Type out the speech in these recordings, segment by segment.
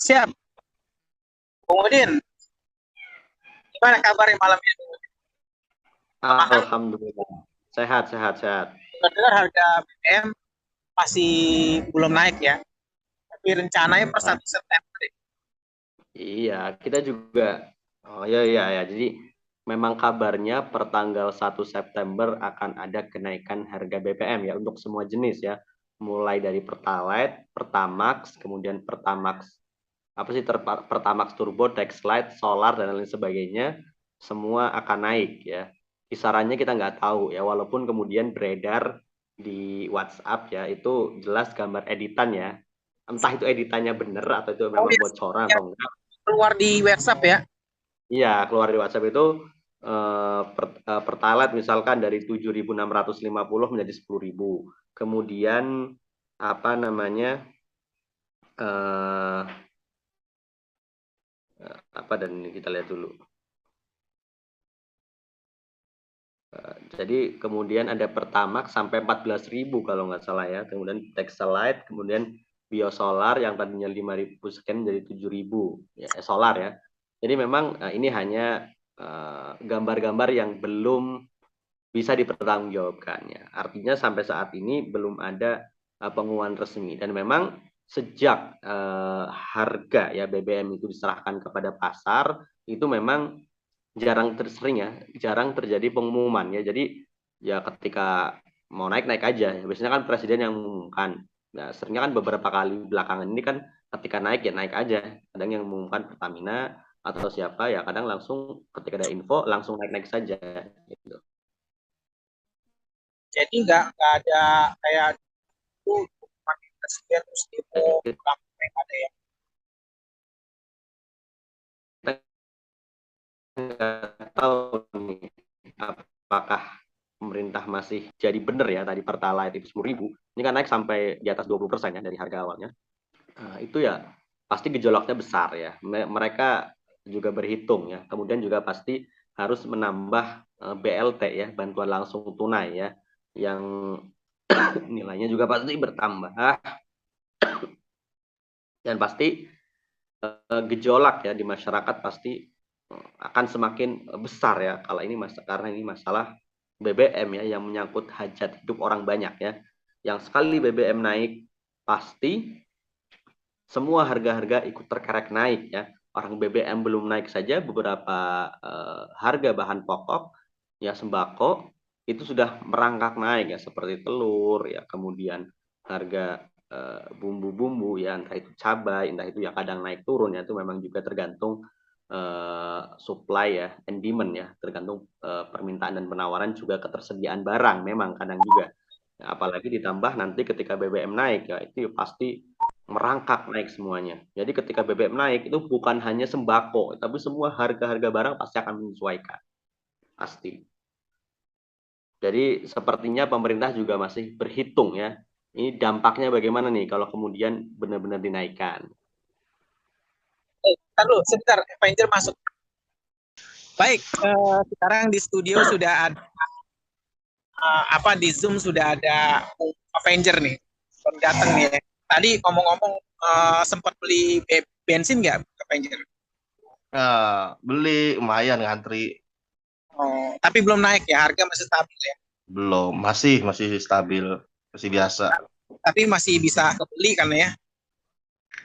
Siap, Bung Udin. Gimana kabarnya malam ini? Makan Alhamdulillah. Sehat, sehat, sehat. dengar harga BBM masih belum naik ya. Tapi rencananya per Ah, 1 September. iya, kita juga. Oh iya, iya, ya. Jadi memang kabarnya per tanggal 1 September akan ada kenaikan harga BBM ya untuk semua jenis ya. Mulai dari Pertalite, Pertamax, kemudian Pertamax apa sih Pertamax Turbo, Dexlite, Solar dan lain sebagainya, semua akan naik ya. Kisarannya kita nggak tahu ya, walaupun kemudian beredar di WhatsApp ya, itu jelas gambar editan ya. Entah itu editannya bener atau itu Oh memang ya, bocoran yang atau enggak. keluar di WhatsApp ya. Iya, keluar di WhatsApp itu Pertalite misalkan dari 7.650 menjadi 10.000. Kemudian apa namanya? eh apa dan ini kita lihat dulu. Jadi kemudian ada Pertamax sampai 14.000 kalau nggak salah ya. Kemudian Texelite, kemudian Biosolar yang tadinya 5.000 sekian jadi 7.000 ya, solar ya. Jadi memang ini hanya gambar-gambar yang belum bisa dipertanggungjawabkan ya. Artinya sampai saat ini belum ada pengumuman resmi dan memang sejak harga ya BBM itu diserahkan kepada pasar itu memang sering ya, jarang terjadi pengumuman ya. Jadi ya ketika mau naik naik aja. Ya, biasanya kan presiden yang mengumumkan. Nah, seringnya kan beberapa kali belakangan ini kan ketika naik ya naik aja. Kadang yang mengumumkan Pertamina atau siapa ya kadang langsung ketika ada info langsung naik naik saja gitu. Jadi nggak ada kayak itu pakai presiden terus demo Kita belakang ada ya. nggak tahu nih apakah pemerintah masih jadi benar ya tadi Pertalite itu 10.000 ini kan naik sampai di atas 20% ya dari harga awalnya. Itu ya pasti gejolaknya besar ya. Mereka juga berhitung ya. Kemudian juga pasti harus menambah BLT ya, bantuan langsung tunai ya, yang nilainya juga pasti bertambah dan pasti gejolak ya di masyarakat pasti akan semakin besar ya kalau ini karena ini masalah BBM ya yang menyangkut hajat hidup orang banyak ya. Yang sekali BBM naik pasti semua harga-harga ikut terkerek naik ya. Orang BBM belum naik saja beberapa harga bahan pokok ya sembako itu sudah merangkak naik ya seperti telur ya kemudian harga bumbu-bumbu ya entah itu cabai entah itu ya kadang naik turun ya itu memang juga tergantung supply ya and demand ya tergantung permintaan dan penawaran juga ketersediaan barang memang kadang juga. Ya, apalagi ditambah nanti ketika BBM naik ya itu pasti merangkak naik semuanya. Jadi ketika BBM naik itu bukan hanya sembako, tapi semua harga-harga barang pasti akan menyesuaikan, pasti. Jadi sepertinya pemerintah juga masih berhitung ya. Ini dampaknya bagaimana nih kalau kemudian benar-benar dinaikkan. Ntar dulu, sebentar, Avenger masuk. Baik, sekarang di studio sudah ada apa di Zoom sudah ada Avenger nih, baru datang nih ya. Tadi ngomong-ngomong sempat beli bensin nggak Avenger? Nah, beli lumayan ngantri. Oh, tapi belum naik ya, harga masih stabil ya. Belum, masih stabil, masih biasa. Tapi masih bisa kebeli kan ya?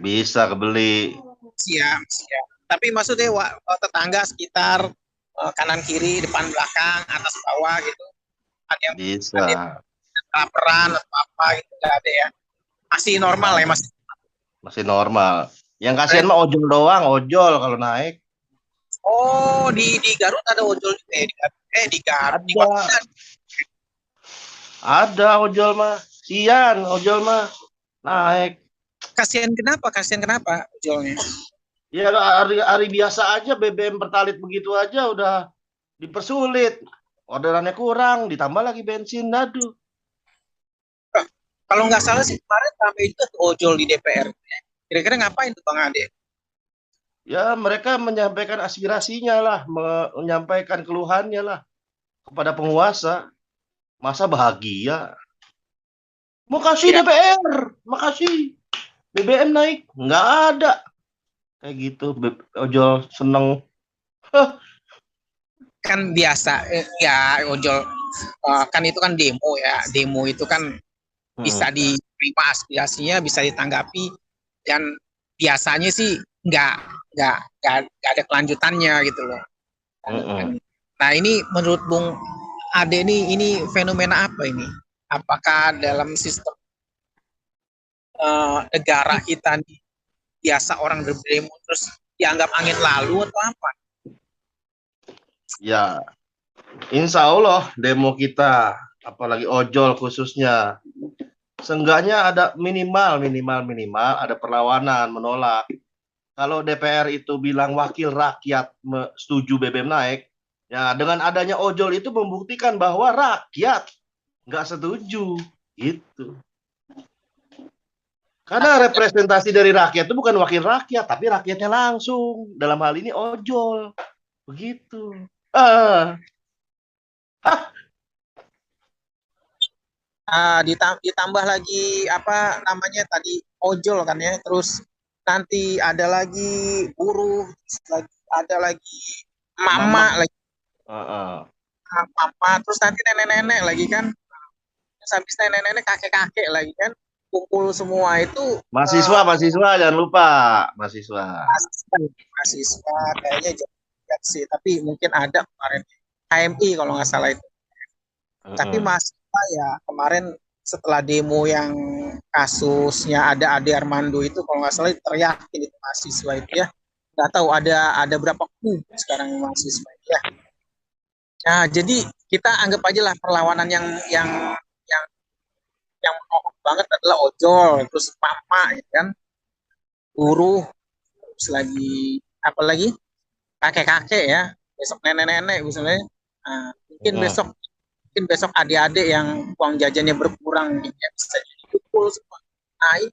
Bisa kebeli. Siap, siap. Tapi maksudnya tetangga sekitar kanan kiri, depan belakang, atas bawah gitu. Ada yang Bisa. kelaparan atau apa gitu nggak ada ya? Masih normal ya, masih. Masih normal. Yang kasihan mah ojol doang, ojol kalau naik. Oh, di Garut ada ojol juga ya? Di Garut, di Ada, Kota. ada ojol mah. Sian, ojol mah naik. Kasihan kenapa? Kasihan kenapa ojolnya? Ya hari biasa aja BBM Pertalite begitu aja udah dipersulit. Orderannya kurang, ditambah lagi bensin, aduh. Kalau nggak salah sih kemarin sampai itu ojol di DPR. Kira-kira ngapain tuh Bang Ade? Ya mereka menyampaikan aspirasinya lah, menyampaikan keluhannya lah kepada penguasa. Masa bahagia? Makasih Ya, DPR, makasih. BBM naik, nggak ada. Kayak gitu, ojol seneng. Hah, Kan biasa ya ojol, kan itu kan demo ya. Demo itu kan bisa diterima aspirasinya, bisa ditanggapi, dan biasanya sih nggak nggak ada kelanjutannya gitu loh. Nah, ini menurut Bung Ade ini fenomena apa ini? Apakah dalam sistem negara kita nih biasa orang berdemo terus dianggap angin lalu atau apa? Ya, insya Allah demo kita, apalagi ojol khususnya, seenggaknya ada minimal ada perlawanan menolak. Kalau DPR itu bilang wakil rakyat setuju BBM naik, ya dengan adanya ojol itu membuktikan bahwa rakyat nggak setuju, gitu. Karena representasi dari rakyat itu bukan wakil rakyat, tapi rakyatnya langsung. Dalam hal ini ojol, begitu. Ah, Ditambah lagi apa namanya tadi ojol kan ya, terus nanti ada lagi buruh, ada lagi mama lagi, mama, terus nanti nenek-nenek lagi kan, terus habis nenek-nenek kakek-kakek lagi kan, kumpul semua itu. mahasiswa jangan lupa mahasiswa. Mahasiswa kayaknya jangan sih, tapi mungkin ada kemarin HMI kalau nggak salah itu. Tapi mahasiswa ya kemarin setelah demo yang kasusnya ada Ade Armando itu kalau nggak salah teriakin itu mahasiswa itu ya. Nggak tahu ada berapa sekarang mahasiswa itu ya. Nah, jadi kita anggap aja lah perlawanan yang menolak banget adalah ojol, terus mama ya kan, buruh, terus lagi apa lagi kakek-kakek ya, besok nenek-nenek misalnya. Nah, mungkin besok adik-adik yang uang jajannya berkurang gitu ya, bisa dikumpul semua. Nah, ini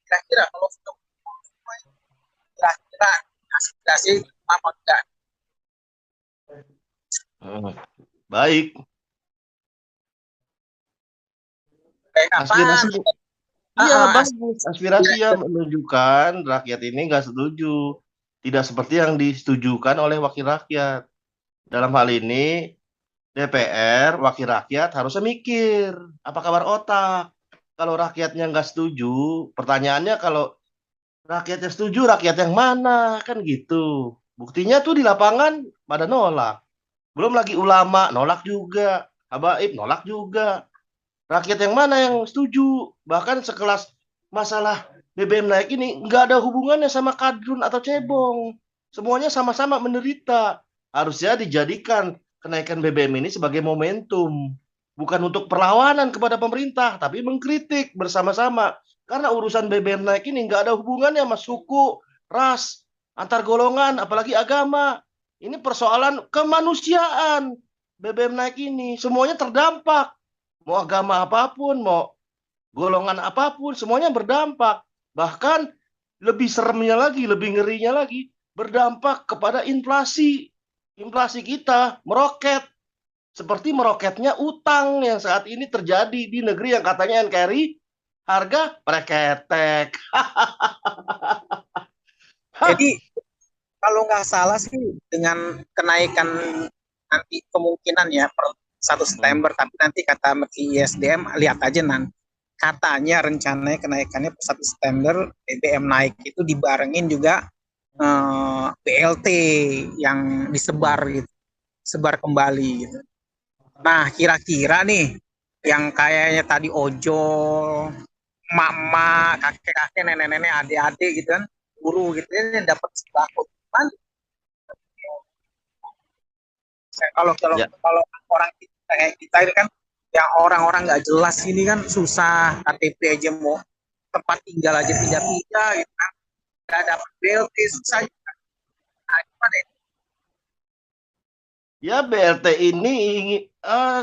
kira-kira kalau sudah kira-kira aspirasi apa enggak? Baik. Kayak Aspirasi, iya bagus. Aspirasi ya. yang menunjukkan rakyat ini nggak setuju, tidak seperti yang disetujukan oleh wakil rakyat. Dalam hal ini DPR, wakil rakyat harusnya mikir apa kabar otak. Kalau rakyatnya nggak setuju, pertanyaannya kalau rakyatnya setuju, rakyat yang mana kan gitu. Buktinya tuh di lapangan pada nolak. Belum lagi ulama nolak juga, habaib nolak juga. Rakyat yang mana yang setuju? Bahkan sekelas masalah BBM naik ini nggak ada hubungannya sama kadrun atau cebong. Semuanya sama-sama menderita. Harusnya dijadikan kenaikan BBM ini sebagai momentum. Bukan untuk perlawanan kepada pemerintah, tapi mengkritik bersama-sama. Karena urusan BBM naik ini nggak ada hubungannya sama suku, ras, antar golongan, apalagi agama. Ini persoalan kemanusiaan. BBM naik ini semuanya terdampak. Mau agama apapun, mau golongan apapun, semuanya berdampak. Bahkan lebih seremnya lagi, lebih ngerinya lagi, berdampak kepada inflasi. Inflasi kita meroket. Seperti meroketnya utang yang saat ini terjadi di negeri yang katanya NKRI, harga preketek. Jadi kalau nggak salah sih dengan kenaikan nanti kemungkinan ya per 1 September, tapi nanti kata Menteri ISDM lihat aja nanti. Katanya rencananya kenaikannya per 1 September BBM naik itu dibarengin juga BLT yang disebar gitu, sebar kembali gitu. Nah, kira-kira nih yang kayaknya tadi ojol, emak-emak, kakek-kakek, nenek-nenek, adik-adik gitu kan, guru gitu ya dapat sembako. Kalau Ya. kalau orang kayak kita ini kan yang orang-orang nggak jelas ini kan susah, KTP aja mau tempat tinggal aja pindah-pindah gitu kan, nggak dapat BLT susah. Nah, gimana ya? Ya BLT ini ingin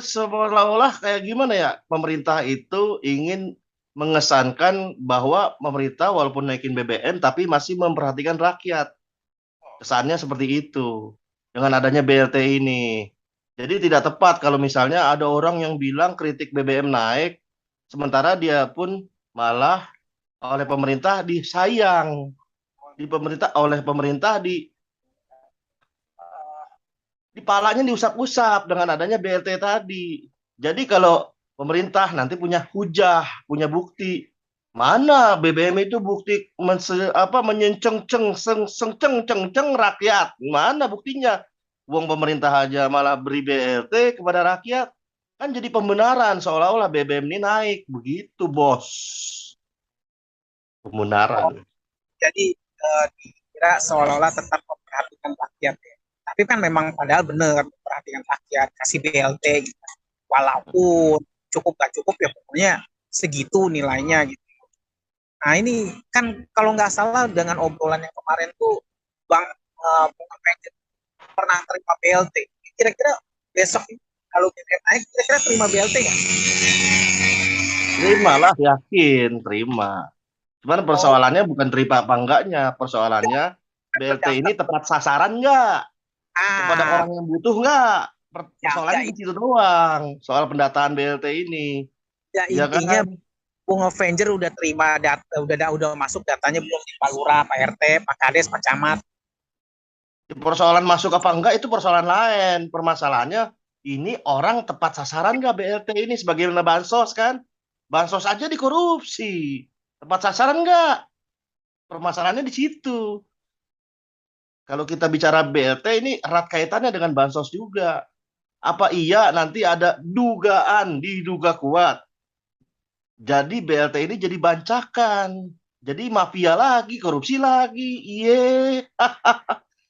seolah-olah kayak gimana ya, pemerintah itu ingin mengesankan bahwa pemerintah walaupun naikin BBM tapi masih memperhatikan rakyat. Kesannya seperti itu dengan adanya BLT ini. Jadi tidak tepat kalau misalnya ada orang yang bilang kritik BBM naik, sementara dia pun malah oleh pemerintah disayang. di pemerintah di palanya diusap-usap dengan adanya BLT tadi. Jadi kalau pemerintah nanti punya hujah, punya bukti, mana BBM itu bukti menyenceng-ceng ceng rakyat. Mana buktinya? Uang pemerintah aja malah beri BLT kepada rakyat. Kan jadi pembenaran seolah-olah BBM ini naik. Begitu, Bos. Pembenaran. Jadi dikira seolah-olah tetap memperhatikan rakyat ya. Tapi kan memang padahal benar memperhatikan rakyat, kasih BLT gitu. Walaupun cukup gak cukup ya pokoknya segitu nilainya gitu. Nah ini kan kalau nggak salah dengan obrolan yang kemarin tuh Bang Bung Afenjer pernah terima BLT. Kira-kira besok kalau BBM naik kira-kira terima BLT nggak? Terima lah, yakin, terima. Cuman Oh, persoalannya bukan terima apa enggaknya, persoalannya BLT ini terdaftar. tepat sasaran enggak? Kepada Ah, orang yang butuh enggak? ya, ya, Persoalannya di situ doang, soal pendataan BLT ini. ya Iya intinya kan? Bung Avenger udah terima data, udah masuk datanya belum di Pak Lurah, Pak RT, Pak Kades, Pak Camat. Persoalan masuk apa enggak itu persoalan lain. Permasalahannya ini orang tepat sasaran enggak BLT ini sebagai bansos kan? Bansos aja dikorupsi. Tepat sasaran enggak? Permasalahannya di situ. Kalau kita bicara BLT ini erat kaitannya dengan bansos juga. Apa iya nanti ada dugaan, diduga kuat. Jadi BLT ini jadi bancakan. Jadi mafia lagi, korupsi lagi. Iye.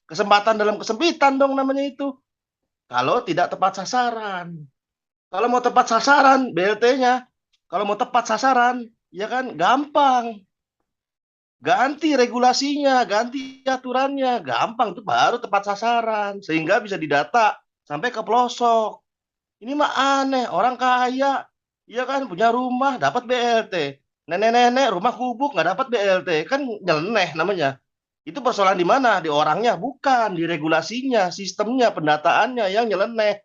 Kesempatan dalam kesempitan dong namanya itu. Kalau tidak tepat sasaran. Kalau mau tepat sasaran BLT-nya, kalau mau tepat sasaran, ya kan gampang. Ganti regulasinya, ganti aturannya, gampang itu baru tepat sasaran sehingga bisa didata sampai ke pelosok. Ini mah aneh, orang kaya, iya kan punya rumah dapat BLT, nenek-nenek rumah gubuk nggak dapat BLT, kan nyeleneh namanya. Itu persoalan di mana? Di orangnya, bukan di regulasinya, sistemnya, pendataannya yang nyeleneh.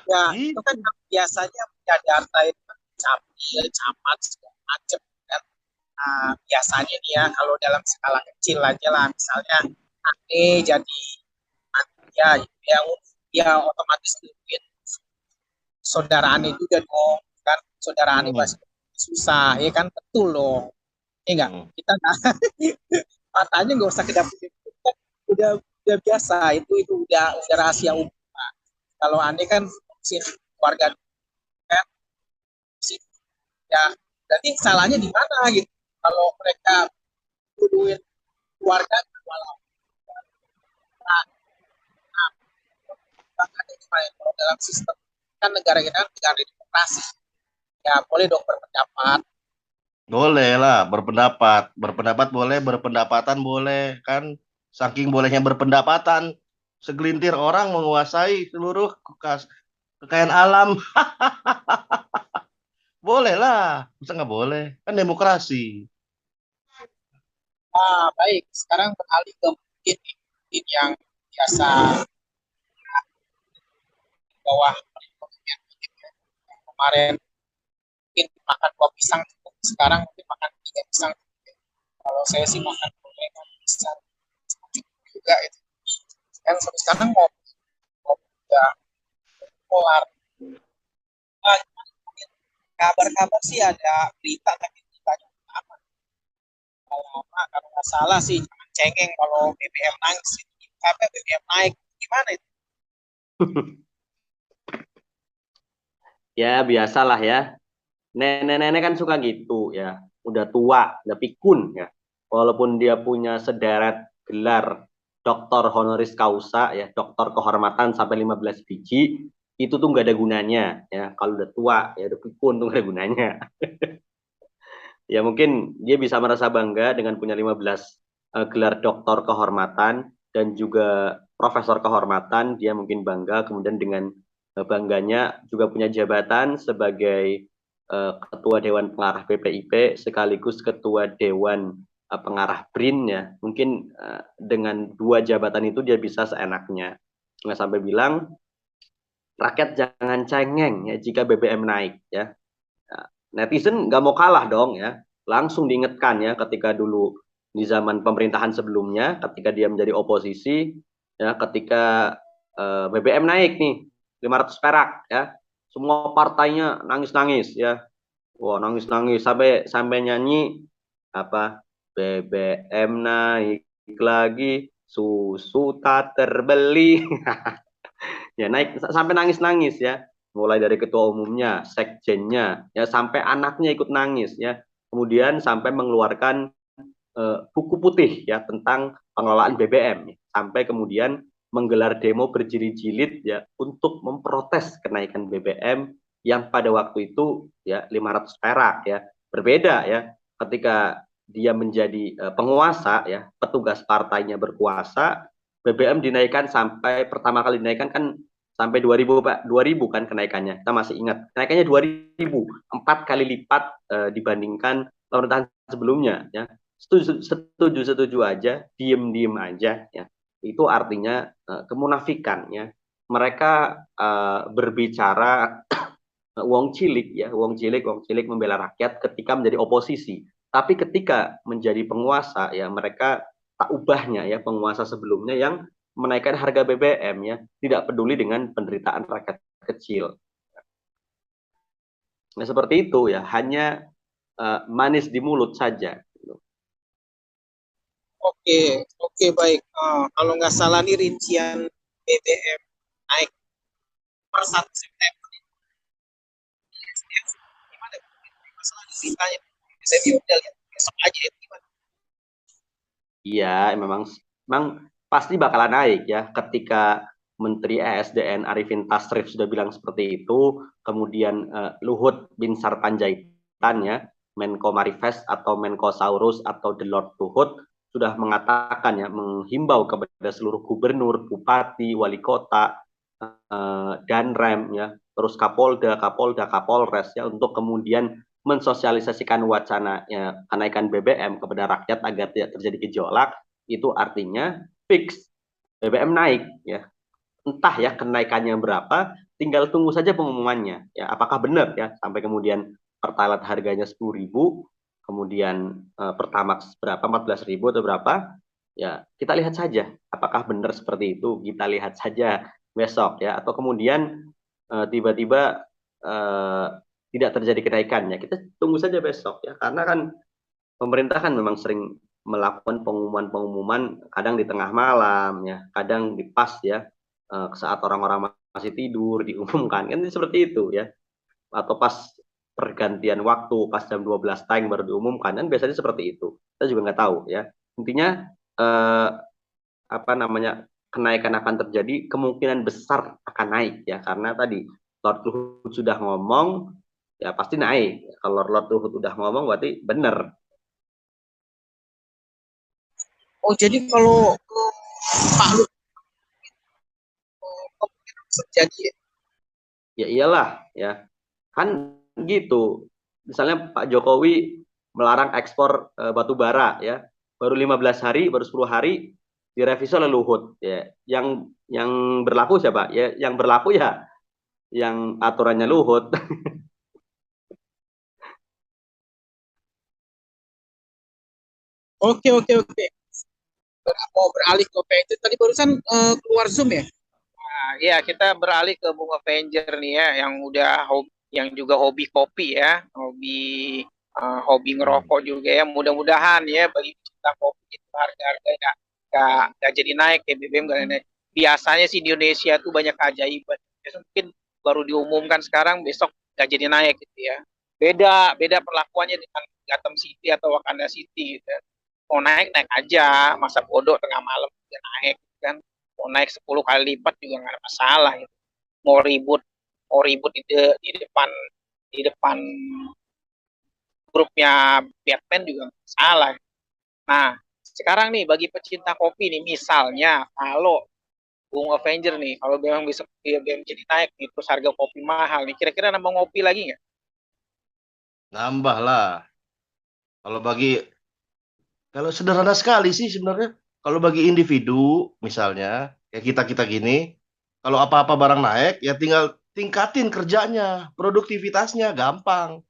Ya, itu kan Gitu. biasanya punya data itu kan capil, camat, segala macam kan. Nah, biasanya nih ya, kalau dalam skala kecil aja lah, misalnya aneh jadi ya, ya otomatis duit saudara aneh juga dong, kan saudara aneh Hmm. masih susah, ya kan betul dong. Ya enggak, Hmm. kita nggak matanya nggak usah kedap udah biasa itu udah rahasia umum. Nah, kalau aneh kan sih keluarga kan sih ya berarti salahnya di mana gitu kalau mereka duit keluarga walau nah, bahkan itu kalau dalam sistem kan negara kita kan negara demokrasi ya boleh dong berpendapat. Boleh lah berpendapat, berpendapat boleh, berpendapatan boleh, kan saking bolehnya berpendapatan, segelintir orang menguasai seluruh kekayaan alam. Boleh lah, masa nggak boleh? Kan demokrasi. Baik sekarang beralih ke mungkin yang biasa di bawah perekonomian kemarin mungkin makan dua pisang cukup sekarang mungkin makan tiga pisang. Kalau saya sih makan gorengan pisang juga itu kan sampai sekarang mau juga polar. Ah, kabar-kabar sih ada berita tapi beritanya apa lama kalau nggak salah sih jangan cengeng kalau BBM naik apa BBM naik gimana itu. Ya biasalah ya. Nenek-nenek kan suka gitu ya. Udah tua, udah pikun ya. Walaupun dia punya sederet gelar doktor honoris causa ya, doktor kehormatan sampai 15 biji, itu tuh nggak ada gunanya ya. Kalau udah tua ya udah pikun tuh nggak ada gunanya. Ya mungkin dia bisa merasa bangga dengan punya 15 gelar doktor kehormatan dan juga profesor kehormatan, dia mungkin bangga kemudian dengan bangganya juga punya jabatan sebagai ketua Dewan Pengarah BPIP sekaligus ketua Dewan Pengarah BRIN ya. Mungkin dengan dua jabatan itu dia bisa seenaknya. Nggak sampai bilang rakyat jangan cengeng ya jika BBM naik ya. Netizen nggak mau kalah dong ya. langsung diingatkan ya ketika dulu di zaman pemerintahan sebelumnya, ketika dia menjadi oposisi, ya ketika BBM naik nih 500 perak ya, semua partainya nangis-nangis ya, wah nangis-nangis sampai nyanyi apa, BBM naik lagi, susu tak terbeli. Ya naik sampai nangis-nangis ya, mulai dari ketua umumnya, sekjennya, ya sampai anaknya ikut nangis ya, kemudian sampai mengeluarkan buku putih ya tentang pengelolaan BBM, sampai kemudian menggelar demo berjilid-jilid ya untuk memprotes kenaikan BBM yang pada waktu itu ya 500 perak ya. Berbeda ya ketika dia menjadi penguasa ya, petugas partainya berkuasa, BBM dinaikkan sampai pertama kali dinaikkan kan sampai 2000 Pak, 2000 kan kenaikannya. Kita masih ingat. Kenaikannya 2000, 4 kali lipat dibandingkan pemerintahan sebelumnya ya. Setuju aja, diem aja ya. Itu artinya kemunafikan ya. Mereka berbicara wong cilik ya, wong cilik membela rakyat ketika menjadi oposisi. Tapi ketika menjadi penguasa ya, mereka tak ubahnya ya, penguasa sebelumnya yang menaikkan harga BBM ya, tidak peduli dengan penderitaan rakyat kecil. Nah, seperti itu ya, hanya manis di mulut saja. Oke, baik. Kalau nggak salah nih rincian BBM naik per 1 September. Gimana? Masalah ceritanya. Saya udah lihat besok aja ya gimana? Iya, memang pasti bakalan naik ya ketika Menteri ESDN Arifin Tasrif sudah bilang seperti itu, kemudian Luhut Binsar Panjaitan ya, Menko Marifest atau Menko Saurus atau The Lord Luhut sudah mengatakan ya, menghimbau kepada seluruh gubernur, bupati, wali kota, Danrem ya, terus Kapolda, Kapolres ya, untuk kemudian mensosialisasikan wacana ya, kenaikan BBM kepada rakyat agar tidak terjadi gejolak. Itu artinya fix BBM naik ya, entah ya kenaikannya berapa, tinggal tunggu saja pengumumannya ya, apakah benar ya, sampai kemudian Pertalite harganya 10.000, kemudian Pertamax berapa, 14.000 atau berapa ya, kita lihat saja apakah benar seperti itu, kita lihat saja besok ya, atau kemudian tiba-tiba tidak terjadi kenaikannya, kita tunggu saja besok ya, karena kan pemerintah kan memang sering melakukan pengumuman kadang di tengah malam ya, kadang di pas ya, saat orang-orang masih tidur diumumkan kan, seperti itu ya, atau pas pergantian waktu pas jam 12 tayang baru diumumkan kan, biasanya seperti itu. Kita juga nggak tahu ya, intinya apa namanya, kenaikan akan terjadi, kemungkinan besar akan naik ya, karena tadi Lord Luhut sudah ngomong ya pasti naik. Kalau Lord Luhut udah ngomong berarti benar. Oh, jadi kalau Pak Luhut terjadi Ya iyalah ya, kan gitu. Misalnya Pak Jokowi melarang ekspor batu bara ya, baru 15 hari, baru 10 hari direvisi oleh Luhut ya. Yang berlaku siapa? Ya yang berlaku ya yang aturannya Luhut. Oke. Mau beralih ke Avenger. Tadi barusan keluar Zoom ya? Nah, ya kita beralih ke Bung Avenger nih ya, yang udah yang juga hobi kopi ya, hobi ngerokok juga ya. Mudah-mudahan ya bagi pecinta kopi itu harga-harga nggak jadi naik ya, BBM nggak naik. Biasanya sih di Indonesia tuh banyak keajaiban. Mungkin baru diumumkan sekarang, besok nggak jadi naik gitu ya. Beda perlakuannya dengan Gotham City atau Wakanda City gitu. Mau naik aja, masa bodoh tengah malam juga naik kan. Mau naik 10 kali lipat juga nggak ada masalah gitu. Mau ribut di depan grupnya Batman juga nggak masalah. Nah, sekarang nih bagi pecinta kopi nih, misalnya kalau Bung Avenger nih, kalau memang bisa BBM jadi naik nih, terus harga kopi mahal nih, kira-kira nambah ngopi lagi nggak? Nambah lah. Kalau sederhana sekali sih sebenarnya. Kalau bagi individu misalnya kayak kita gini, kalau apa-apa barang naik ya tinggal tingkatin kerjanya, produktivitasnya gampang.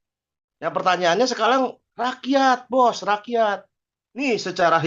Yang pertanyaannya sekarang Rakyat, bos, rakyat. Nih sejarah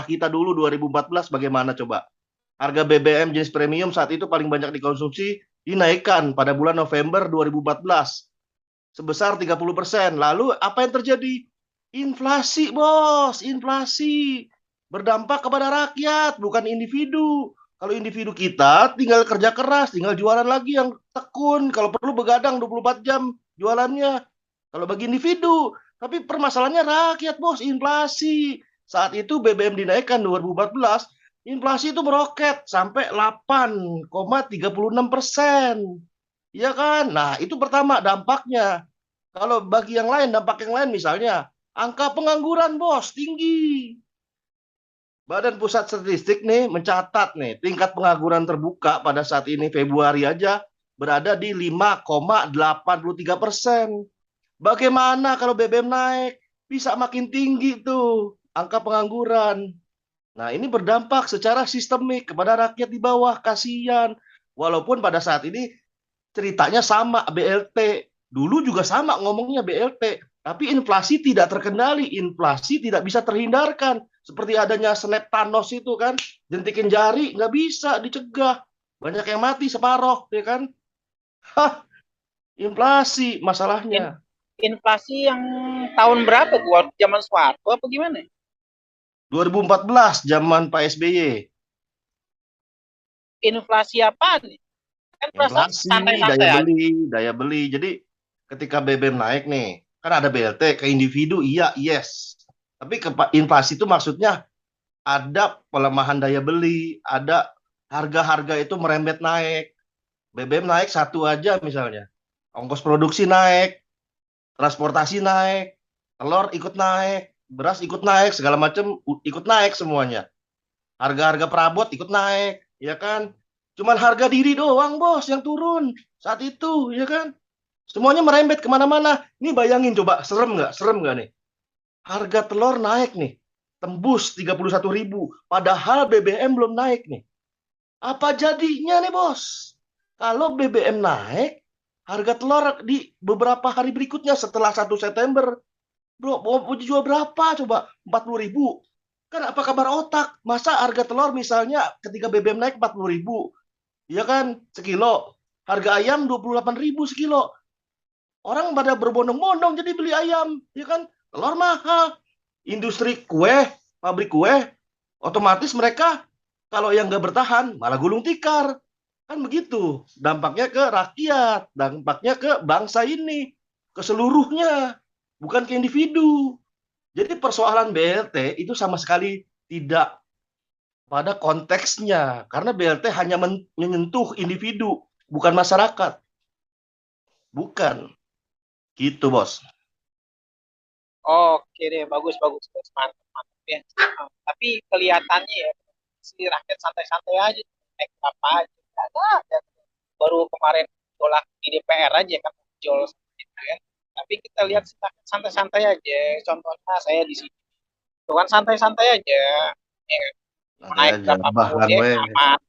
kita dulu 2014 bagaimana coba? Harga BBM jenis premium saat itu paling banyak dikonsumsi dinaikkan pada bulan November 2014 sebesar 30%. Lalu apa yang terjadi? Inflasi, bos, inflasi. Berdampak kepada rakyat, bukan individu. Kalau individu kita tinggal kerja keras, tinggal jualan lagi yang tekun. Kalau perlu begadang 24 jam jualannya. Kalau bagi individu, tapi permasalahannya rakyat, bos, inflasi. Saat itu BBM dinaikkan 2014, inflasi itu meroket sampai 8,36%. Iya kan? Nah, itu pertama dampaknya. Kalau bagi yang lain, dampak yang lain misalnya, angka pengangguran, bos, tinggi. Badan Pusat Statistik nih mencatat nih, tingkat pengangguran terbuka pada saat ini Februari aja berada di 5,83%. Bagaimana kalau BBM naik? Bisa makin tinggi tuh angka pengangguran. Nah, ini berdampak secara sistemik kepada rakyat di bawah, kasihan. Walaupun pada saat ini ceritanya sama BLT. Dulu juga sama ngomongnya BLT. Tapi inflasi tidak terkendali, inflasi tidak bisa terhindarkan. Seperti adanya snap Thanos itu kan, jentikin jari, nggak bisa dicegah. Banyak yang mati separoh, ya kan? Hah, inflasi masalahnya. Inflasi yang tahun berapa tuh? Waktu zaman Soeharto apa gimana? 2014 zaman Pak SBY. Inflasi apa nih? Kan perasaan Inflasi, santai-santai aja. daya beli. Jadi ketika BBM naik nih, kan ada BLT ke individu, iya, yes. Tapi ke inflasi itu maksudnya ada pelemahan daya beli, ada harga-harga itu merembet naik. BBM naik satu aja misalnya. Ongkos produksi naik, transportasi naik, telur ikut naik, beras ikut naik, segala macam ikut naik semuanya. Harga-harga perabot ikut naik, ya kan? Cuman harga diri doang, bos, yang turun saat itu, ya kan? Semuanya merembet kemana-mana. Ini bayangin coba, serem nggak? Serem nggak nih? Harga telur naik nih, tembus 31.000. Padahal BBM belum naik nih. Apa jadinya nih, bos? Kalau BBM naik, harga telur di beberapa hari berikutnya setelah 1 September, bro, mau jual berapa coba? 40.000. Kan apa kabar otak? Masa harga telur misalnya ketika BBM naik 40.000, ya kan, sekilo. Harga ayam 28.000 sekilo. Orang pada berbondong-bondong jadi beli ayam, ya kan? Telur mahal. Industri kue, pabrik kue, otomatis mereka kalau yang nggak bertahan malah gulung tikar. Kan begitu. Dampaknya ke rakyat, dampaknya ke bangsa ini, ke seluruhnya, bukan ke individu. Jadi persoalan BLT itu sama sekali tidak pada konteksnya, karena BLT hanya menyentuh individu, bukan masyarakat. Bukan. Gitu, bos. Oke deh, bagus, bagus, bagus. Mantap, mantap ya. Tapi kelihatannya ya, si rakyat santai-santai aja. Naik apa aja. Nggak ada. Baru kemarin tolak di DPR aja kan, muncul gitu ya. Tapi kita lihat si rakyat santai-santai aja. Contohnya saya di sini. Itu kan santai-santai aja. Ya, kan? Mau Santai naik aja, berapapun bahkan ya, we. aman.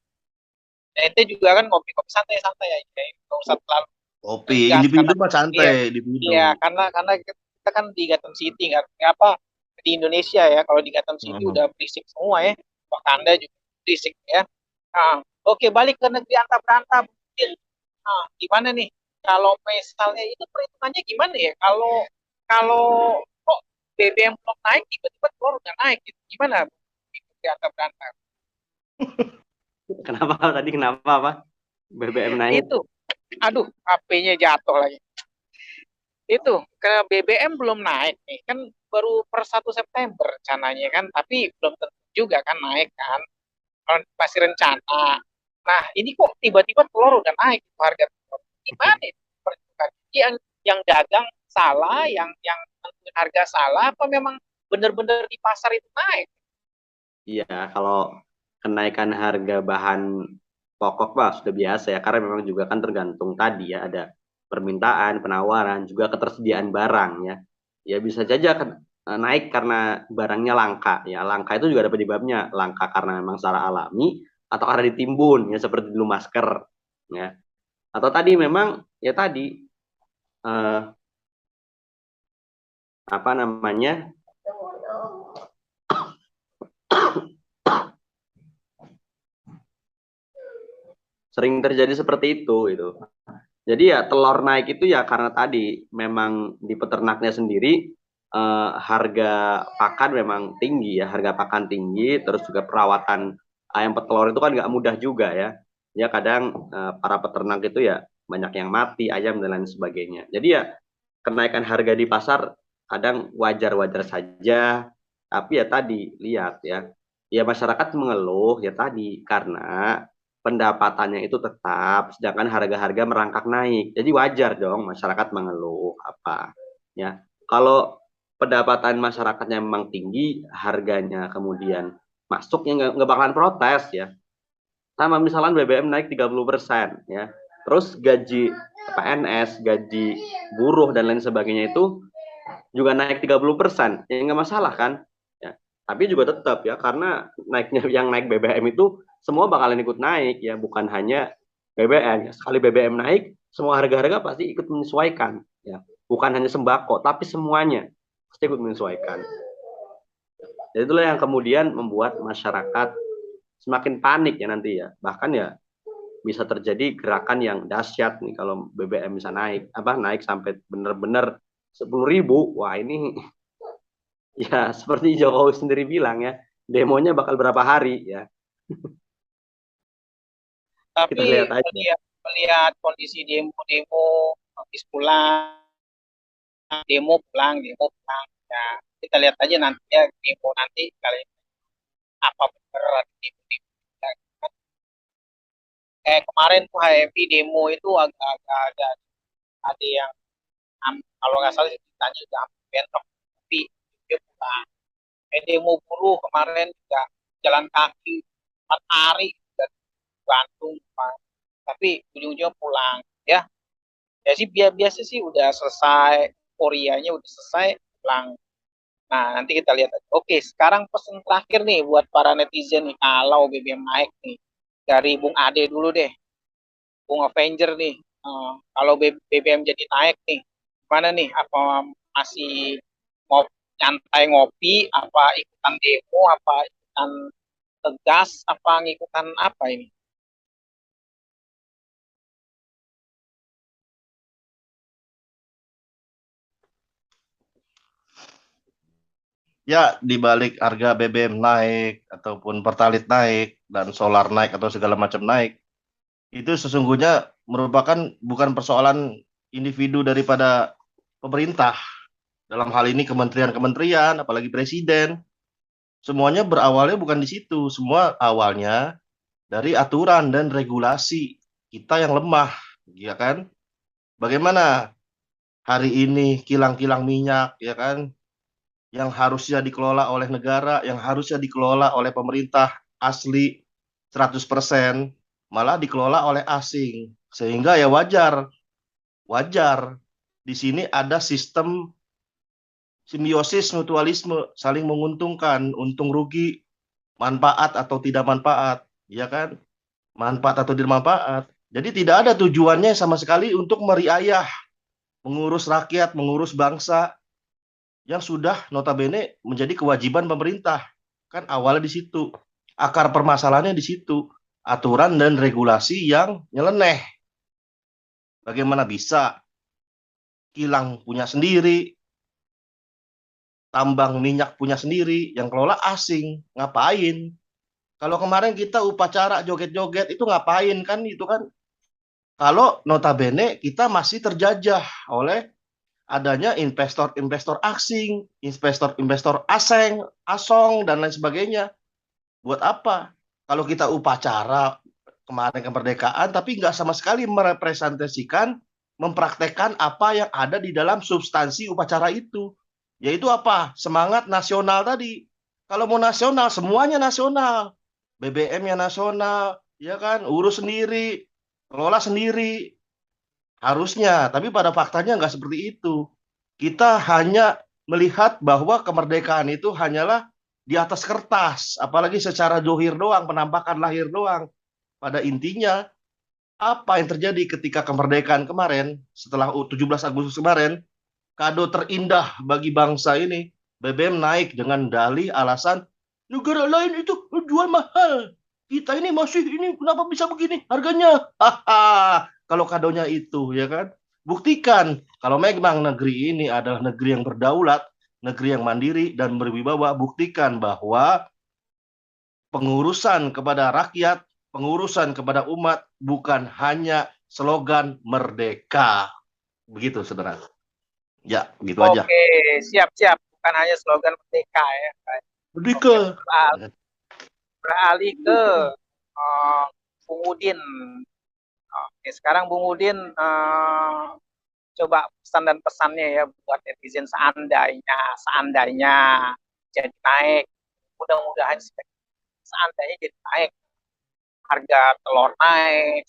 Dan itu juga kan ngopi-ngopi santai-santai aja. Nggak usah terlalu Kopi, ngegas individu karena mah iya, santai, individu. iya karena kita kan di Gotham City kan apa di Indonesia ya kalau di Gotham City Hmm. udah berisik semua ya Wakanda juga berisik ya. Nah, oke balik ke negeri antah berantah mungkin gimana nih kalau misalnya itu perhitungannya gimana ya kalau kalau kok BBM belum naik tiba-tiba telur udah naik gitu. Gimana di negeri antah berantah Kenapa tadi kenapa apa? BBM naik? itu aduh HP-nya jatuh lagi itu ke BBM belum naik nih kan baru per 1 September rencananya kan tapi belum tentu juga kan naik kan masih rencana nah ini kok tiba-tiba telur udah naik harga telur gimana itu yang dagang salah yang nentuin harga salah apa memang benar-benar di pasar itu naik. Iya, kalau kenaikan harga bahan pokok Pak sudah biasa ya, karena memang juga kan tergantung tadi ya, ada permintaan, penawaran, juga ketersediaan barang ya. Ya bisa saja kan naik karena barangnya langka ya. Langka itu juga ada penyebabnya, langka karena memang secara alami atau karena ditimbun ya seperti dulu masker ya. Atau tadi memang ya tadi apa namanya, sering terjadi seperti itu gitu. Jadi ya telur naik itu ya karena tadi memang di peternaknya sendiri harga pakan memang tinggi ya, harga pakan tinggi, terus juga perawatan ayam petelur itu kan nggak mudah juga ya. Ya kadang para peternak itu ya banyak yang mati ayam dan lain sebagainya. Jadi ya kenaikan harga di pasar kadang wajar-wajar saja, tapi ya tadi lihat ya masyarakat mengeluh ya tadi karena pendapatannya itu tetap, sedangkan harga-harga merangkak naik. Jadi wajar dong masyarakat mengeluh apa ya. Kalau pendapatan masyarakatnya memang tinggi, harganya kemudian masuk ya nggak bakalan protes ya. Sama misalnya BBM naik 30% ya. Terus gaji PNS, gaji buruh dan lain sebagainya itu juga naik 30%. Ya nggak masalah kan? Ya. Tapi juga tetap ya karena naiknya yang naik BBM itu semua bakalan ikut naik ya, bukan hanya BBM. Sekali BBM naik, semua harga-harga pasti ikut menyesuaikan ya. Bukan hanya sembako, tapi semuanya pasti ikut menyesuaikan. Jadi itulah yang kemudian membuat masyarakat semakin panik ya nanti ya. Bahkan ya bisa terjadi gerakan yang dahsyat nih kalau BBM bisa naik sampai benar-benar 10.000. Wah ini ya seperti Jokowi sendiri bilang ya, demonya bakal berapa hari ya. Kita Tapi lihat aja. melihat kondisi demo-demo habis pulang, demo pulang. Ya, kita lihat aja nanti ya demo nanti kali apa benar demo-demo. Kemarin tuh HMI demo itu agak-agak ada yang kalau nggak salah ceritanya juga bentrok tapi dia pulang. Demo buruh kemarin juga jalan kaki 4 hari dari Bandung, Pak. Tapi ujung-ujungnya pulang ya. Ya sih biasa sih udah selesai, Koreanya udah selesai, pulang. Nah, nanti kita lihat. Oke, sekarang pesan terakhir nih buat para netizen nih kalau BBM naik nih. Dari Bung Ade dulu deh, Bung Avenger nih. Kalau BBM jadi naik nih, gimana nih? Apa masih mau nyantai ngopi, apa ikutan demo, apa ikutan tegas, apa ngikutan apa ini? Ya, di balik harga BBM naik ataupun Pertalite naik dan solar naik atau segala macam naik, itu sesungguhnya merupakan bukan persoalan individu daripada pemerintah. Dalam hal ini kementerian-kementerian, apalagi presiden, semuanya berawalnya bukan di situ. Semua awalnya dari aturan dan regulasi kita yang lemah, ya kan? Bagaimana hari ini kilang-kilang minyak, ya kan? Yang harusnya dikelola oleh negara, yang harusnya dikelola oleh pemerintah asli 100%, malah dikelola oleh asing. Sehingga ya wajar, wajar. Di sini ada sistem simbiosis mutualisme, saling menguntungkan, untung rugi, manfaat atau tidak manfaat, ya kan? Manfaat atau tidak manfaat. Jadi tidak ada tujuannya sama sekali untuk meriayah, mengurus rakyat, mengurus bangsa yang sudah notabene menjadi kewajiban pemerintah. Kan awalnya di situ. Akar permasalahannya di situ. Aturan dan regulasi yang nyeleneh. Bagaimana bisa kilang punya sendiri, tambang minyak punya sendiri, yang kelola asing. Ngapain? Kalau kemarin kita upacara joget-joget itu ngapain kan itu kan? Kalau notabene kita masih terjajah oleh adanya investor-investor asing, investor-investor asong dan lain sebagainya. Buat apa? Kalau kita upacara kemarin kemerdekaan, tapi nggak sama sekali merepresentasikan, mempraktekkan apa yang ada di dalam substansi upacara itu. Yaitu apa? Semangat nasional tadi. Kalau mau nasional, semuanya nasional. BBM-nya nasional, ya kan? Urus sendiri, kelola sendiri. Harusnya, tapi pada faktanya nggak seperti itu. Kita hanya melihat bahwa kemerdekaan itu hanyalah di atas kertas, apalagi secara dohir doang, penampakan lahir doang. Pada intinya, apa yang terjadi ketika kemerdekaan kemarin, setelah 17 Agustus kemarin, kado terindah bagi bangsa ini. BBM naik dengan dalih alasan negara lain itu jual mahal. Kita ini masih ini kenapa bisa begini harganya? Haha. Kalau kadonya itu ya kan. Buktikan kalau memang negeri ini adalah negeri yang berdaulat, negeri yang mandiri dan berwibawa, buktikan bahwa pengurusan kepada rakyat, pengurusan kepada umat bukan hanya slogan merdeka. Begitu, saudara. Ya, begitu aja. Oke, siap-siap. Bukan hanya slogan merdeka ya. Merdeka. Oke, beralih ke Bung Udin. Oke, sekarang Bung Udin coba pesan dan pesannya ya buat netizen seandainya jadi naik, mudah-mudahan seandainya jadi naik, harga telur naik,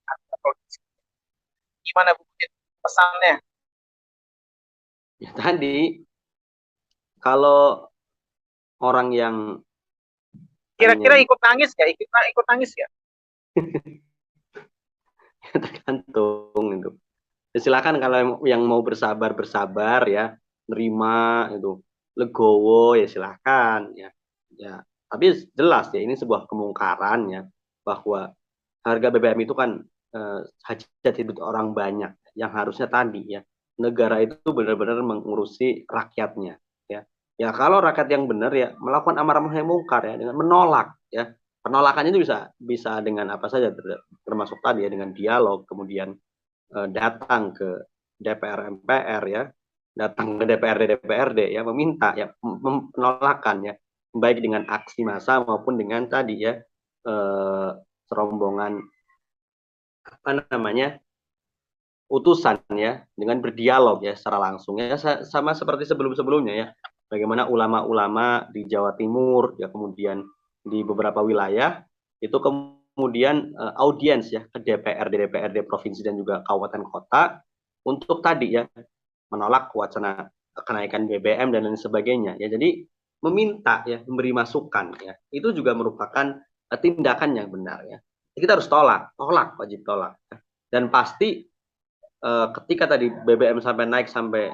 harga produksi. Gimana Bu Udin pesannya? Ya tadi, kalau orang yang Kira-kira ikut nangis ya? Ikut nangis ya? tergantung itu. Ya, silakan kalau yang mau bersabar ya, nerima itu, legowo ya silakan ya. Ya, tapi jelas ya ini sebuah kemungkaran ya bahwa harga BBM itu kan hajat hidup orang banyak, yang harusnya tadi ya negara itu benar-benar mengurusi rakyatnya ya. Ya kalau rakyat yang benar ya melakukan amar ma'ruf nahi munkar ya dengan menolak ya. Penolakannya itu bisa dengan apa saja, termasuk tadi ya dengan dialog, kemudian datang ke DPR MPR ya, datang ke DPRD ya, meminta ya penolakan ya, baik dengan aksi massa maupun dengan tadi ya serombongan apa namanya utusan ya, dengan berdialog ya secara langsung ya, sama seperti sebelum-sebelumnya ya, bagaimana ulama-ulama di Jawa Timur ya, kemudian di beberapa wilayah itu kemudian audiens ya ke DPRD provinsi dan juga kabupaten kota untuk tadi ya menolak wacana kenaikan BBM dan lain sebagainya ya. Jadi meminta ya, memberi masukan ya, itu juga merupakan tindakan yang benar ya. Kita harus tolak, wajib tolak. Dan pasti ketika tadi BBM sampai naik sampai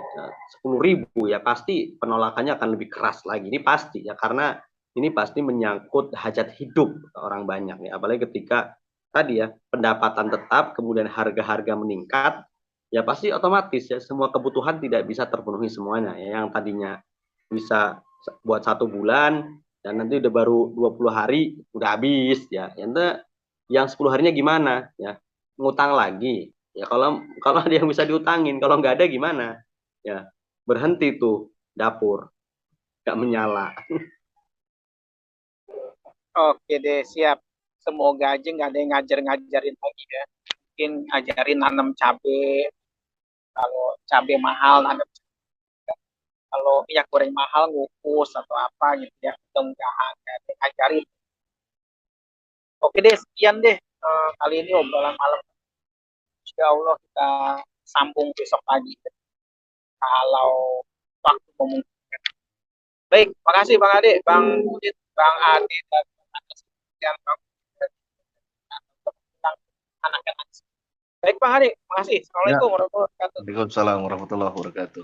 10.000 ya, pasti penolakannya akan lebih keras lagi. Ini pasti ya, karena ini pasti menyangkut hajat hidup orang banyak ya. Apalagi ketika tadi ya pendapatan tetap, kemudian harga-harga meningkat, ya pasti otomatis ya semua kebutuhan tidak bisa terpenuhi semuanya ya. Yang tadinya bisa buat 1 bulan dan nanti udah baru 20 hari udah habis ya. Yang 10 harinya gimana ya? Ngutang lagi. Ya kalau ada yang bisa diutangin, kalau nggak ada gimana? Ya berhenti tuh dapur, nggak menyala. Oke deh, siap. Semoga aja nggak ada yang ngajarin lagi ya. Mungkin ajarin nanam cabai. Kalau cabai mahal, nanam. Kalau minyak goreng mahal, ngukus atau apa gitu ya. Mudah-mudahan nggak ada yang ngajarin. Oke deh, sekian deh. Kali ini obrolan malam. Insya Allah kita sambung besok pagi. Kalau waktu memungkinkan. Baik, makasih Bang Ade, Bang Udin, Bang Ade, dan yang tentang anak-anak. Baik Bang Ade, makasih. Assalamualaikum Ya. warahmatullahi wabarakatuh. Waalaikumsalam warahmatullahi wabarakatuh.